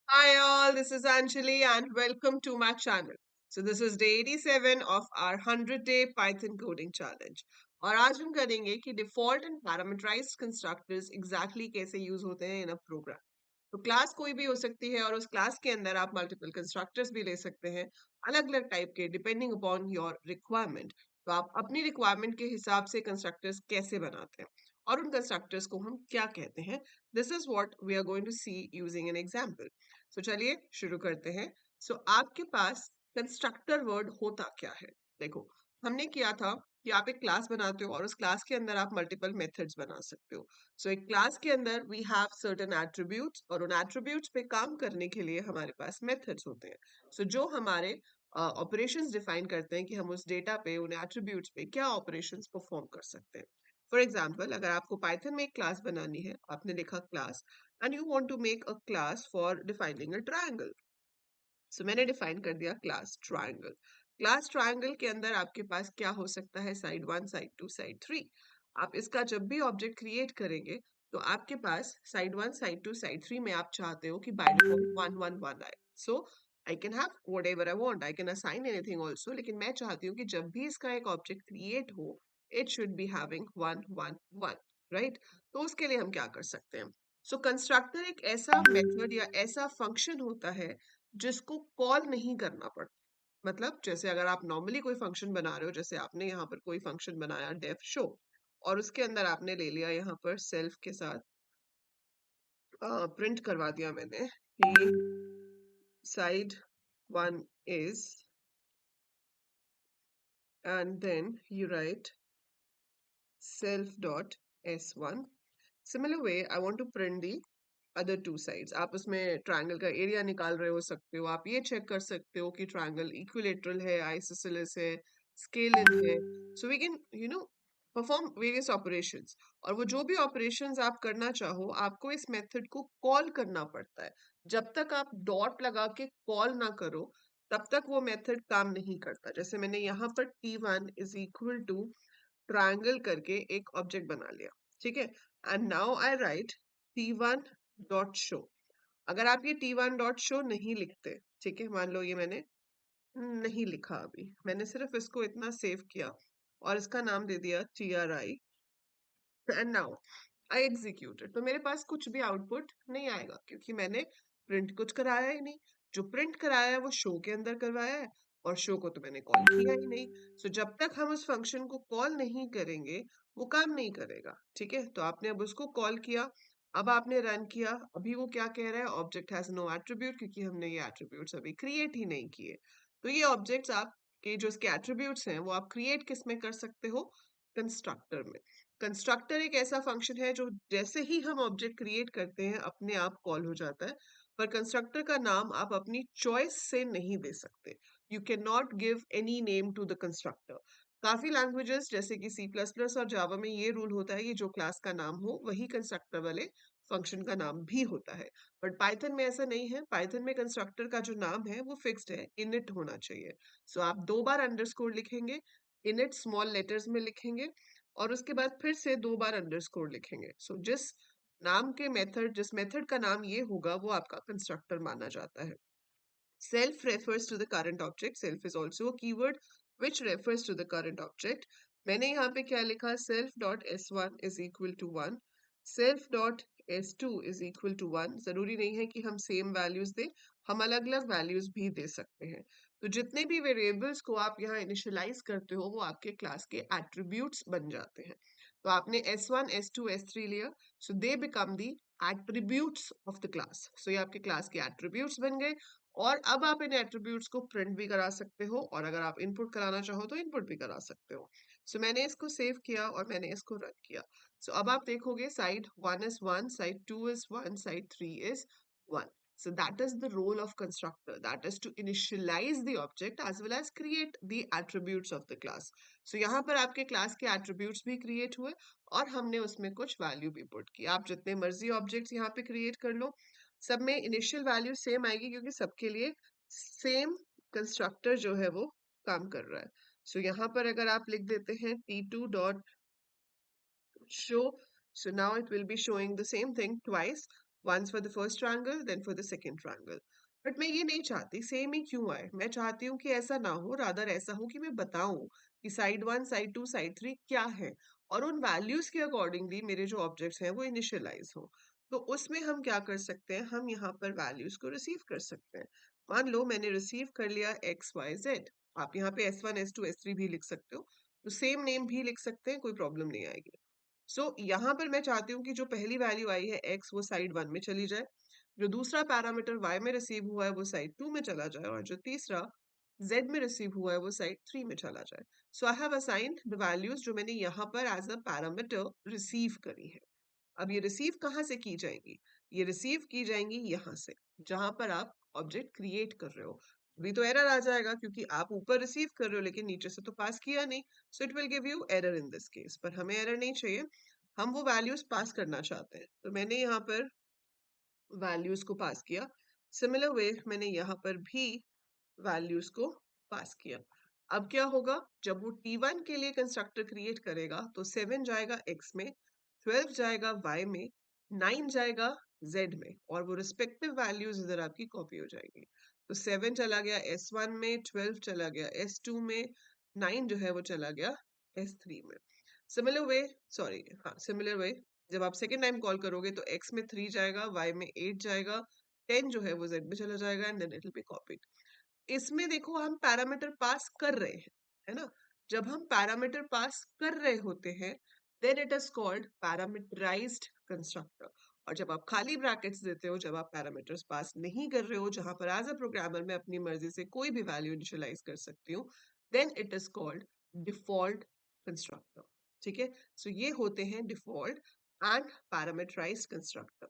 Hi all, this is Anjali and welcome to my channel. So this is day 87 of our 100-day Python coding challenge. और आज हम करेंगे कि default and parameterized constructors exactly कैसे use होते हैं इन अ programme. तो क्लास कोई भी हो सकती है और उस क्लास के अंदर आप मल्टीपल कंस्ट्रक्टर्स भी ले सकते हैं, अलग अलग टाइप के, डिपेंडिंग अपॉन योर रिक्वायरमेंट। तो आप अपनी रिक्वायरमेंट के हिसाब से कंस्ट्रक्टर्स कैसे बनाते हैं और उन कंस्ट्रक्टर्स को हम क्या कहते हैं, this is what we are going to see using an example. So चलिए शुरू करते हैं। सो आपके पास कंस्ट्रक्टर वर्ड होता क्या है? देखो, हमने किया था कि आप एक क्लास बनाते हो और उस क्लास के अंदर आप मल्टीपल मेथड्स बना सकते हो। सो एक क्लास के अंदर वी हैव सर्टेन एट्रीब्यूट्स और उन एट्रीब्यूट्स पे काम करने के लिए हमारे पास मेथड्स होते हैं। सो जो हमारे ऑपरेशंस डिफाइन करते हैं कि हम उस डेटा पे, उन एट्रीब्यूट्स पे क्या ऑपरेशंस परफॉर्म कर सकते हैं। फॉर एग्जाम्पल, अगर आपको पाइथन में एक क्लास बनानी है, आपने लिखा class and you want to make a class for defining a triangle. So मैंने डिफाइन कर दिया क्लास ट्रायंगल। क्लास ट्रायंगल के अंदर आपके पास क्या हो सकता है? Side 1, side 2, side 3। आप इसका जब भी ऑब्जेक्ट क्रिएट करेंगे तो आपके पास साइड 1, साइड 2, साइड 3 में आप चाहते हो कि बाय डिफॉल्ट 1 1 1 आए। So I can have whatever I want, I can assign anything also, लेकिन मैं चाहती हूँ कि जब भी इसका एक ऑब्जेक्ट क्रिएट हो, it should be having 1 1 1, right? तो उसके लिए हम क्या कर सकते हैं? सो कंस्ट्रक्टर एक ऐसा मेथड या ऐसा फंक्शन होता है जिसको कॉल नहीं करना पड़ता। मतलब जैसे अगर आप नॉर्मली कोई फंक्शन बना रहे हो, जैसे आपने यहाँ पर कोई फंक्शन बनाया डेफ शो, और उसके अंदर आपने ले लिया यहाँ पर सेल्फ के साथ प्रिंट करवा दिया मैंने कि side 1 is, and then you write self dot s1. Similar way, I want to print the other two sides. आप उसमें ट्रायंगल का एरिया निकाल रहे हो सकते हो, आप ये चेक कर सकते हो कि ट्रायंगल इक्विलेटरल है, आइसोसेलेस है, स्केलिन है। So we can perform various operations. और वो जो भी ऑपरेशंस आप करना चाहो, आपको इस मेथड को कॉल करना पड़ता है। जब तक आप डॉट लगा के कॉल ना करो, तब तक वो मेथड काम नहीं करता। जैसे मैंने यहाँ पर t1 is equal to triangle करके एक ऑब्जेक्ट बना लिया, ठीक है? And now I right t1 dot show. अगर आप ये t1 डॉट शो नहीं लिखते, ठीक है, मान लो ये मैंने नहीं लिखा, अभी मैंने सिर्फ इसको इतना सेव किया और इसका नाम दे दिया tri, and now I executed, तो मेरे पास कुछ भी आउटपुट नहीं आएगा क्योंकि मैंने प्रिंट कुछ कराया ही नहीं। जो प्रिंट कराया है वो शो के अंदर करवाया है और शो को तो मैंने कॉल किया ही नहीं। सो जब तक हम उस फंक्शन को कॉल नहीं करेंगे वो काम नहीं करेगा, ठीक है? तो आपने अब उसको कॉल किया, अब आपने रन किया, अभी वो क्या कह रहा है? ऑब्जेक्ट हैज नो एट्रीब्यूट, क्योंकि हमने ये एट्रीब्यूट्स अभी क्रिएट ही नहीं किए। तो ये ऑब्जेक्ट्स आपके जो इसके एट्रीब्यूट्स हैं वो आप क्रिएट किस में कर सकते हो? कंस्ट्रक्टर में। कंस्ट्रक्टर एक ऐसा फंक्शन है जो जैसे ही हम ऑब्जेक्ट क्रिएट करते हैं अपने आप कॉल हो जाता है। पर कंस्ट्रक्टर का नाम आप अपनी चॉइस से नहीं दे सकते। You can not give any name to the constructor. काफी लैंग्वेजेस जैसे कि सी प्लस प्लस और जावा में ये रूल होता है कि जो क्लास का नाम हो वही कंस्ट्रक्टर वाले फंक्शन का नाम भी होता है। बट पाइथन में ऐसा नहीं है। पाइथन में कंस्ट्रक्टर का जो नाम है वो फिक्स्ड है, इनिट होना चाहिए। सो आप 2 बार अंडरस्कोर लिखेंगे, इनिट स्मॉल लेटर्स में लिखेंगे, और उसके बाद फिर से 2 बार अंडरस्कोर लिखेंगे। सो जिस मेथड का नाम ये होगा वो आपका कंस्ट्रक्टर माना जाता है। Self refers to the current object. Self is also a keyword which refers to the current object. मैंने यहाँ पे क्या लिखा? self dot s1 is equal to 1, self dot s2 is equal to 1। जरूरी नहीं है कि हम सेम वैल्यूज दें, हम अलग अलग वैल्यूज भी दे सकते हैं। तो जितने भी वेरिएबल्स को आप यहाँ इनिशियलाइज करते हो वो आपके क्लास के एट्रीब्यूट्स बन जाते हैं। तो आपने s1 s2 s3 लिया, so they become the attributes of the class. So ये आपके क्लास के एट्रीब्यूट्स बन गए। और अब आप इन एट्रीब्यूट्स को प्रिंट भी करा सकते हो, और अगर आप इनपुट कराना चाहो तो इनपुट भी करा सकते हो। सो मैंने इसको सेव किया और मैंने इसको रन किया। सो अब आप देखोगे side 1 is 1, side 2 is 1, side 3 is 1। So that is the role of constructor. That is to initialize the object as well as create the attributes of the class. So यहाँ पर आपके क्लास के attributes भी create हुए और हमने उसमें कुछ value भी put की। आप जितने मर्जी objects यहाँ पे create कर लो, सब में इनिशियल वैल्यू सेम आएगी क्योंकि सबके लिए सेम कंस्ट्रक्टर जो है वो काम कर रहा है। सो यहाँ पर अगर आप लिख देते हैं t2 dot show, so now it will be showing the same thing twice, once for the first triangle then for the second triangle. But मैं ये नहीं चाहती सेम ही क्यों आए, मैं चाहती हूँ कि ऐसा ना हो, रादर ऐसा हो कि मैं बताऊं कि साइड 1 साइड 2 साइड 3 क्या है, और उन वैल्यूज के अकॉर्डिंगली मेरे जो ऑब्जेक्ट्स हैं वो इनिशियलाइज हो। तो उसमें हम क्या कर सकते हैं, हम यहाँ पर वैल्यूज को रिसीव कर सकते हैं। मान लो मैंने रिसीव कर लिया एक्स वाई जेड, आप यहाँ पे S1 S2 S3 भी लिख सकते हो, तो सेम नेम भी लिख सकते हैं, कोई प्रॉब्लम नहीं आएगी। यहाँ पर मैं चाहती हूँ कि जो पहली वैल्यू आई है x वो साइड 1 में चली जाए, जो दूसरा पैरामीटर y में रिसीव हुआ है वो साइड 2 में चला जाए, और जो तीसरा z में रिसीव हुआ है वो साइड 3 में चला जाए। So I have assigned the values जो मैंने यहाँ पर एज अ पैरामीटर रिसीव करी है। अब ये रिसीव कहाँ से की जाएंगी, ये रिसीव की जाएंगी यहाँ से, जहां पर आप ऑब्जेक्ट क्रिएट कर रहे हो। अभी तो एरर आ जाएगा क्योंकि आप ऊपर रिसीव कर रहे हो लेकिन नीचे से तो पास किया नहीं, so it will give you error in this case. पर हमें एरर नहीं चाहिए, हम वो वैल्यूज पास करना चाहते हैं, तो मैंने यहाँ पर वैल्यूज को पास किया। सिमिलर वे मैंने यहाँ पर भी वैल्यूज को पास किया। अब क्या होगा, जब वो T1 के लिए कंस्ट्रक्टर क्रिएट करेगा तो 7 जाएगा x में, 12 जाएगा y में, 9 जाएगा z में, और वो रिस्पेक्टिव वैल्यूज इधर आपकी कॉपी हो जाएगी। तो 7 चला गया S1 में, 12 चला गया S2 में, 9 जो है वो चला गया S3 में। सिमिलर वे, सॉरी हाँ सिमिलर वे, जब आप सेकेंड टाइम कॉल करोगे तो x में 3 जाएगा, y में 8 जाएगा, 10 जो है वो z में चला जाएगा, and then it will be copied. इसमें देखो हम पैरामीटर पास कर रहे हैं, है ना। जब हम पैरामीटर पास कर रहे होते हैं then it is called parameterized constructor. और जब आप खाली ब्रैकेट्स देते हो, जब आप पैरामीटर्स पास नहीं कर रहे हो, जहां पर एज अ प्रोग्रामर मैं अपनी मर्जी से कोई भी वैल्यू इनिशियलाइज कर सकती हूँ, then it is called default constructor. ठीक है, सो ये होते हैं डिफॉल्ट एंड पैरामीटराइज्ड कंस्ट्रक्टर।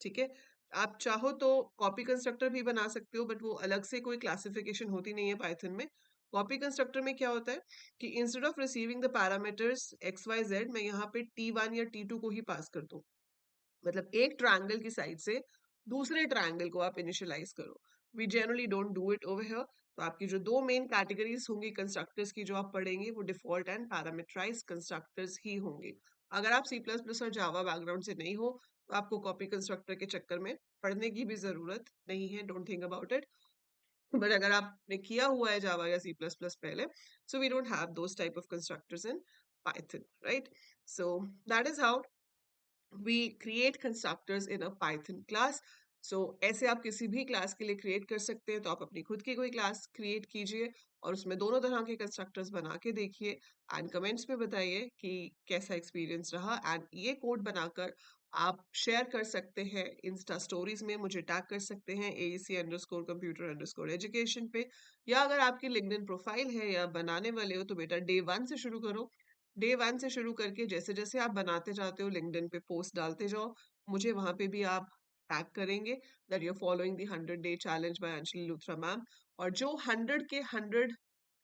ठीक है, आप चाहो तो कॉपी कंस्ट्रक्टर भी बना सकते हो, बट वो अलग से कोई क्लासिफिकेशन होती नहीं है पाइथन में। कॉपी कंस्ट्रक्टर में क्या होता है कि instead of receiving the parameters X Y Z, मैं यहाँ पे T1 या T2 को ही पास कर दूं। मतलब एक ट्रायंगल की साइड से दूसरे ट्रायंगल को आप इनिशियलाइज करो। We generally don't do it over here. तो आपकी जो दो मेन कैटेगरीज होंगी कंस्ट्रक्टर्स की जो आप पढ़ेंगे वो डिफॉल्ट एंड पैरामीटराइज कंस्ट्रक्टर्स ही होंगे। अगर आप सी प्लस प्लस और जावा बैकग्राउंड से नहीं हो तो आपको कॉपी कंस्ट्रक्टर के चक्कर में पढ़ने की भी जरूरत नहीं है, don't think about it. But अगर आपने किया हुआ है जावा या सी प्लस प्लस पहले, so we don't have those type of constructors in Python, right. So that is how we create constructors in a Python class. So ऐसे आप किसी भी क्लास के लिए क्रिएट कर सकते हैं, तो आप अपनी खुद की कोई क्लास क्रिएट कीजिए और उसमें दोनों तरह के कंस्ट्रक्टर्स बना के देखिए, एंड कमेंट्स में बताइए कि कैसा एक्सपीरियंस रहा। एंड ये कोड बनाकर आप शेयर कर सकते हैं इंस्टा स्टोरीज में, मुझे टैग कर सकते हैं AEC_computer_education पे, या अगर आपकी लिंक्डइन प्रोफाइल है या बनाने वाले हो तो बेटा डे 1 से शुरू करो। डे 1 से शुरू करके जैसे जैसे आप बनाते जाते हो लिंक्डइन पे पोस्ट डालते जाओ, मुझे वहां पे भी आप टैग करेंगे that you are following the 100 day challenge by Anjali Luthra ma'am. और जो 100 के 100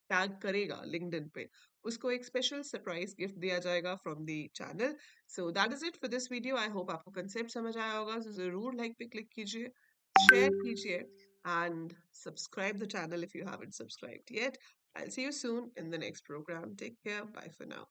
टैग करेगा लिंक्डइन पे, उसको एक स्पेशल सरप्राइज गिफ्ट दिया जाएगा from the channel. So that is it for this video. I hope आपको कंसेप्ट समझ आया होगा। So, जरूर लाइक पे क्लिक कीजिए, शेयर कीजिए, and subscribe the channel if you haven't subscribed yet. I'll see you soon in the next program. Take care. Bye for now.